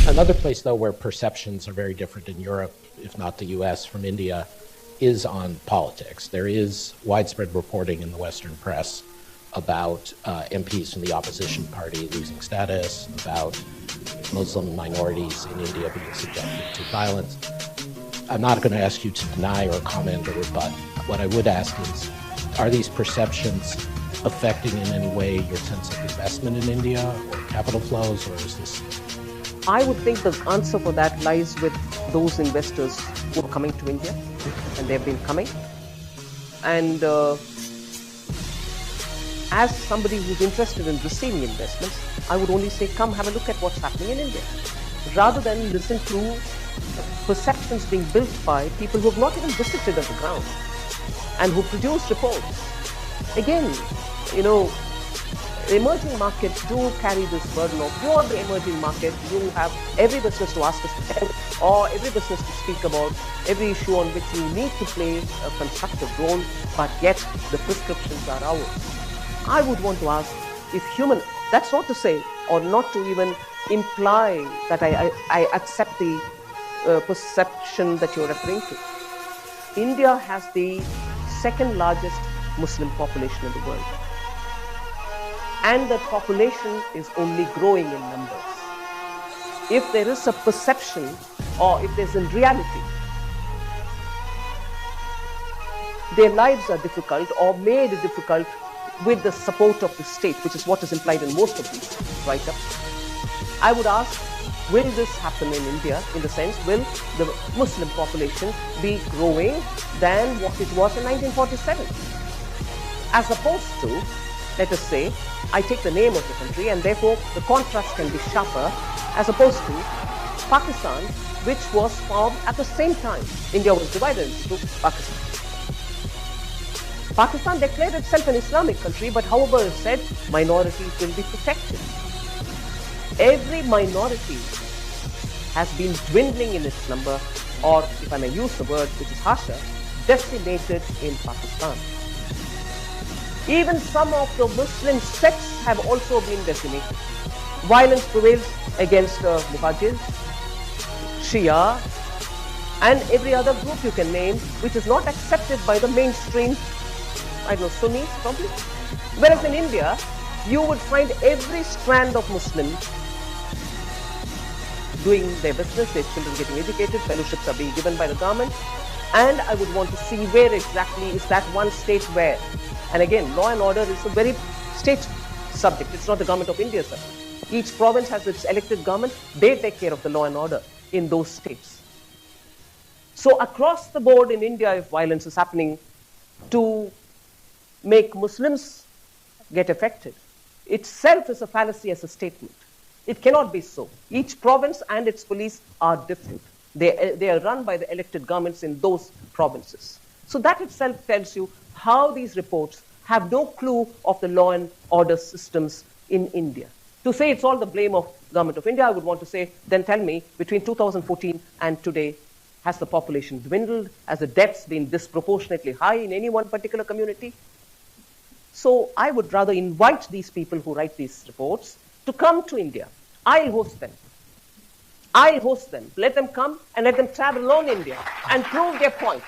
Another place, though, where perceptions are very different in Europe, if not the US, from India, is on politics. There is widespread reporting in the Western press about MPs from the opposition party losing status, about Muslim minorities in India being subjected to violence. I'm not going to ask you to deny or comment or rebut. What I would ask is, are these perceptions affecting in any way your sense of investment in India or capital flows, or is this? I would think the answer for that lies with those investors who are coming to India, and they've been coming. And as somebody who's interested in receiving investments, I would only say, come have a look at what's happening in India, rather than listen to perceptions being built by people who have not even visited on the ground and who produce reports. Again, you know, emerging markets do carry this burden of, you're the emerging market, you have every business to ask us to help, or every business to speak about, every issue on which you need to play a constructive role, but yet the prescriptions are ours. I would want to ask if human, that's not to say, or not to even imply that I accept the perception that you're referring to. India has the second largest Muslim population in the world. And the population is only growing in numbers. If there is a perception, or if there's in reality, their lives are difficult or made difficult with the support of the state, which is what is implied in most of these write-ups, I would ask, will this happen in India, in the sense, will the Muslim population be growing than what it was in 1947? As opposed to, let us say, I take the name of the country and therefore the contrast can be sharper, as opposed to Pakistan, which was formed at the same time. India was divided into Pakistan. Pakistan declared itself an Islamic country, but however it said, minorities will be protected. Every minority has been dwindling in its number, or if I may use the word which is harsher, decimated in Pakistan. Even some of the Muslim sects have also been decimated. Violence prevails against Muhajir, Shia, and every other group you can name, which is not accepted by the mainstream, I don't know, Sunnis probably. Whereas in India, you would find every strand of Muslims doing their business, their children getting educated, fellowships are being given by the government, and I would want to see where exactly is that one state where. And again, law and order is a very state subject. It's not the government of India's subject. Each province has its elected government. They take care of the law and order in those states. So across the board in India, if violence is happening to make Muslims get affected, itself is a fallacy as a statement. It cannot be so. Each province and its police are different. They are run by the elected governments in those provinces. So that itself tells you how these reports have no clue of the law and order systems in India. To say it's all the blame of government of India, I would want to say, then tell me, between 2014 and today, has the population dwindled? Has the deaths been disproportionately high in any one particular community? So I would rather invite these people who write these reports to come to India. I'll host them. I'll host them. Let them come and let them travel along India and prove their point.